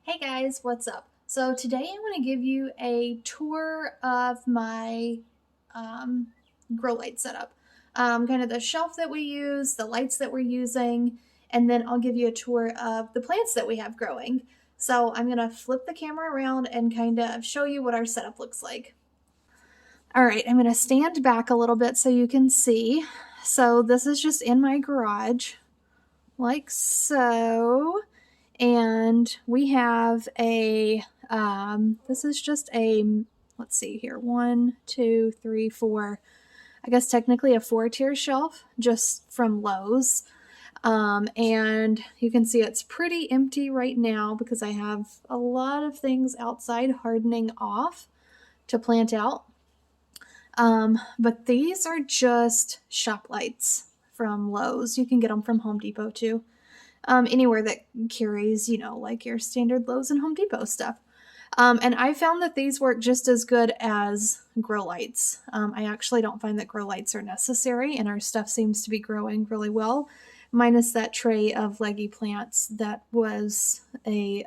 Hey guys, what's up? So today I want to give you a tour of my um, grow light setup. Kind of the shelf that we use, the lights that we're using, and then I'll give you a tour of the plants that we have growing. So I'm going to flip the camera around and kind of show you what our setup looks like. All right, I'm going to stand back a little bit so you can see. So this is just in my garage, like so. And we have this is just let's see here, 1, 2, 3, 4, I guess technically a 4-tier shelf just from Lowe's. And you can see it's pretty empty right now because I have a lot of things outside hardening off to plant out. But these are just shop lights from Lowe's. You can get them from Home Depot too. Anywhere that carries, like your standard Lowe's and Home Depot stuff. And I found that these work just as good as grow lights. I actually don't find that grow lights are necessary, and our stuff seems to be growing really well, minus that tray of leggy plants that was a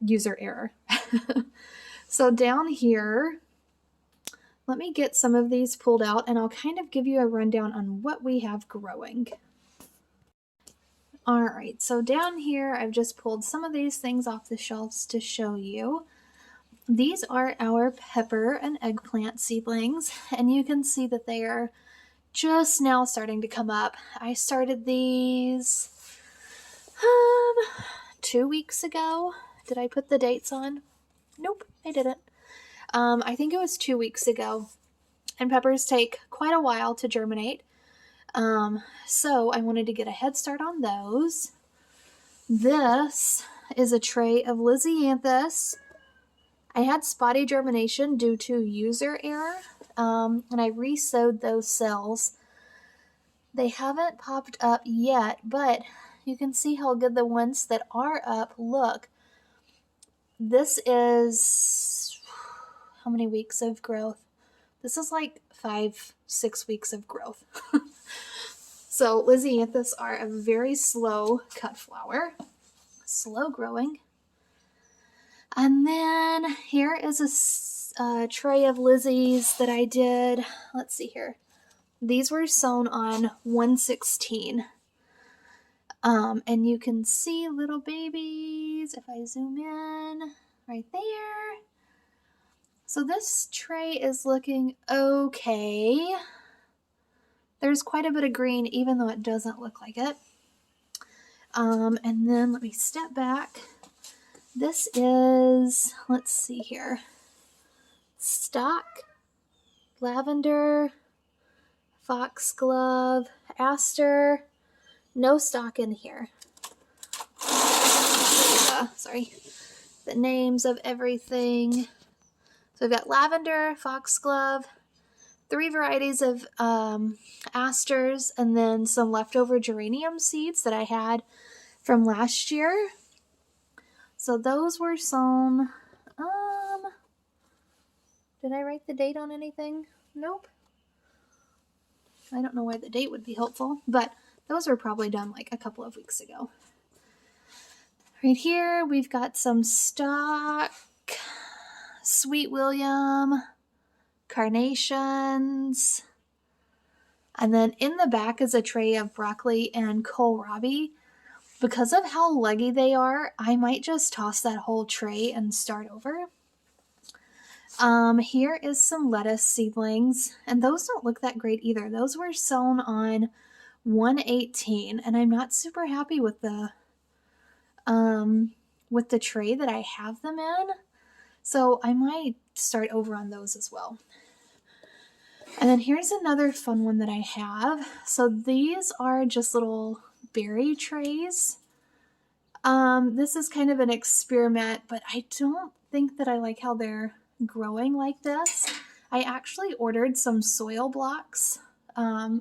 user error. So down here, let me get some of these pulled out, and I'll kind of give you a rundown on what we have growing. All right, so down here, I've just pulled some of these things off the shelves to show you. These are our pepper and eggplant seedlings, and you can see that they are just now starting to come up. I started these 2 weeks ago. Did I put the dates on? Nope, I didn't. I think it was 2 weeks ago, and peppers take quite a while to germinate. So I wanted to get a head start on those. This is a tray of Lysianthus. I had spotty germination due to user error, and I re-sowed those cells. They haven't popped up yet, but you can see how good the ones that are up look. This is how many weeks of growth? This is like 5-6 weeks of growth. So Lysianthus are a very slow cut flower, slow growing. And then here is a tray of Lizzies that I did. Let's see here. These were sown on 116. And you can see little babies if I zoom in right there. So this tray is looking okay. There's quite a bit of green, even though it doesn't look like it. And then let me step back. This is, let's see here, stock, lavender, foxglove, aster, no stock in here. Sorry, the names of everything. So we've got lavender, foxglove, 3 varieties of asters, and then some leftover geranium seeds that I had from last year. So those were sown, did I write the date on anything? Nope. I don't know why the date would be helpful, but those were probably done like a couple of weeks ago. Right here, we've got some stock, Sweet William, carnations, and then in the back is a tray of broccoli and kohlrabi. Because of how leggy they are, I might just toss that whole tray and start over. Here is some lettuce seedlings, and those don't look that great either. Those were sown on 118, and I'm not super happy with the tray that I have them in. So I might start over on those as well. And then here's another fun one that I have. So these are just little berry trays. This is kind of an experiment, but I don't think that I like how they're growing like this. I actually ordered some soil blocks,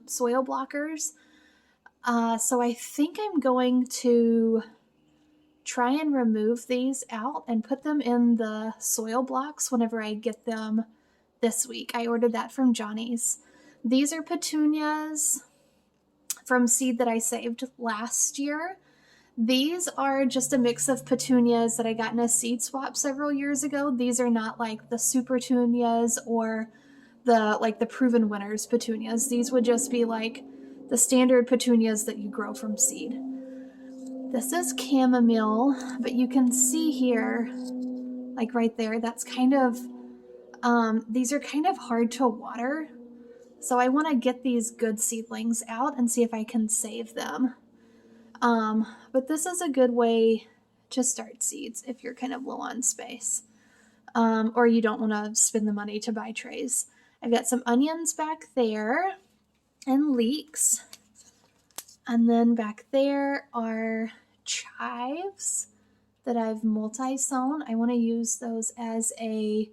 soil blockers. So I think I'm going to try and remove these out and put them in the soil blocks whenever I get them this week. I ordered that from Johnny's. These are petunias from seed that I saved last year. These are just a mix of petunias that I got in a seed swap several years ago. These are not like the super petunias or the proven winners petunias. These would just be like the standard petunias that you grow from seed. This is chamomile, but you can see here, like right there, that's kind of, these are kind of hard to water. So I want to get these good seedlings out and see if I can save them. But this is a good way to start seeds if you're kind of low on space, or you don't want to spend the money to buy trays. I've got some onions back there and leeks. And then back there are chives that I've multi-sown. I want to use those as a,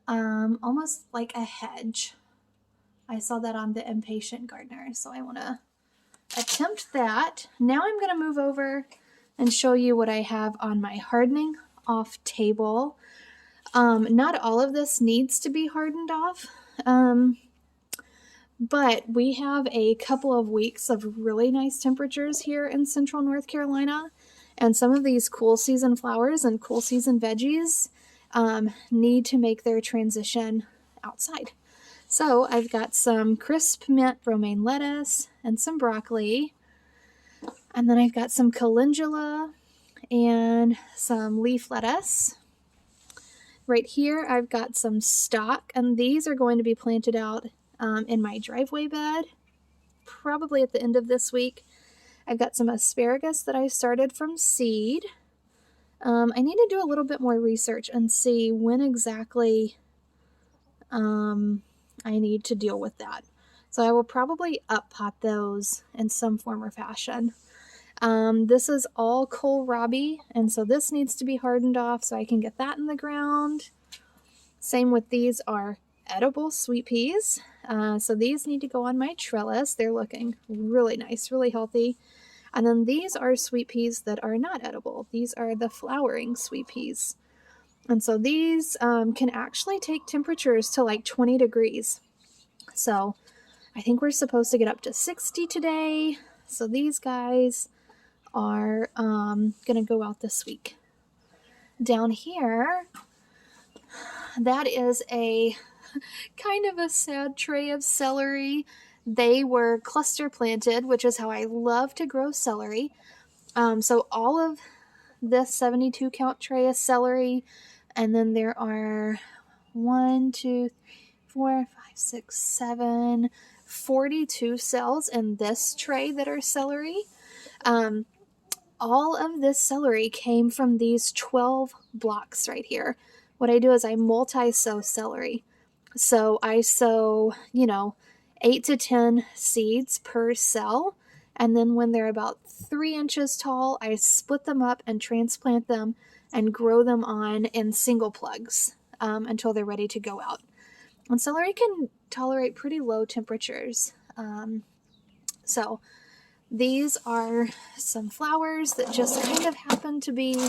almost like a hedge. I saw that on the Impatient Gardener, so I want to attempt that. Now I'm going to move over and show you what I have on my hardening off table. Not all of this needs to be hardened off, but we have a couple of weeks of really nice temperatures here in central North Carolina, and some of these cool season flowers and cool season veggies need to make their transition outside. So I've got some crisp mint romaine lettuce and some broccoli. And then I've got some calendula and some leaf lettuce. Right here I've got some stock, and these are going to be planted out in my driveway bed, probably at the end of this week. I've got some asparagus that I started from seed. I need to do a little bit more research and see when exactly I need to deal with that. So I will probably up pot those in some form or fashion. This is all kohlrabi, and so this needs to be hardened off so I can get that in the ground. Same with these are edible sweet peas. So these need to go on my trellis. They're looking really nice, really healthy. And then these are sweet peas that are not edible. These are the flowering sweet peas. And so these can actually take temperatures to like 20 degrees. So I think we're supposed to get up to 60 today. So these guys are going to go out this week. Down here, that is a kind of a sad tray of celery. They were cluster planted, which is how I love to grow celery. So all of this 72 count tray is celery, and then there are 1, 2, 4, 5, 6, 7, 42 cells in this tray that are celery. All of this celery came from these 12 blocks right here. What I do is I multi-sow celery. So I sow, 8 to 10 seeds per cell. And then when they're about 3 inches tall, I split them up and transplant them and grow them on in single plugs until they're ready to go out. And celery can tolerate pretty low temperatures. So these are some flowers that just kind of happen to be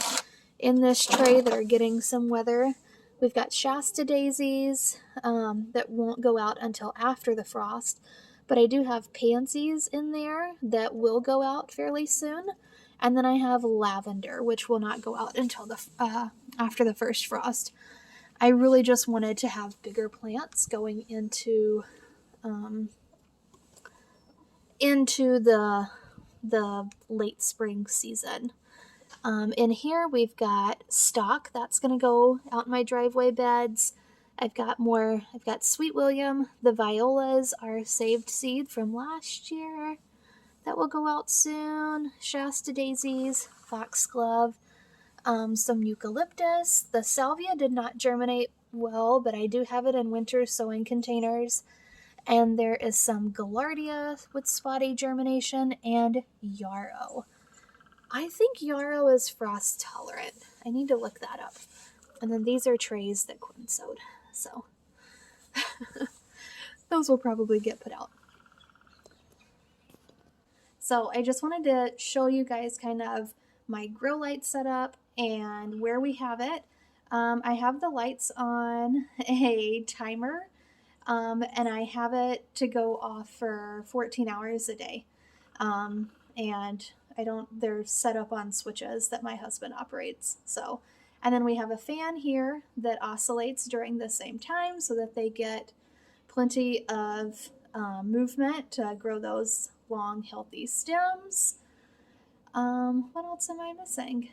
in this tray that are getting some weather. We've got Shasta daisies that won't go out until after the frost, but I do have pansies in there that will go out fairly soon. And then I have lavender, which will not go out until after the first frost. I really just wanted to have bigger plants going into the late spring season. In here we've got stock that's going to go out in my driveway beds. I've got Sweet William. The violas are saved seed from last year that will go out soon. Shasta daisies, foxglove, some eucalyptus. The salvia did not germinate well, but I do have it in winter sowing containers. And there is some gaillardia with spotty germination and yarrow. I think yarrow is frost tolerant. I need to look that up. And then these are trays that Quinn sewed. So those will probably get put out. So I just wanted to show you guys kind of my grow light setup and where we have it. I have the lights on a timer, and I have it to go off for 14 hours a day. And they're set up on switches that my husband operates. So, and then we have a fan here that oscillates during the same time so that they get plenty of movement to grow those long, healthy stems. What else am I missing?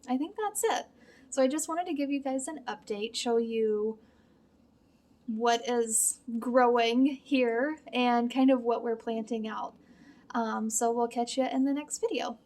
I think that's it. So I just wanted to give you guys an update, show you what is growing here and kind of what we're planting out. So we'll catch you in the next video.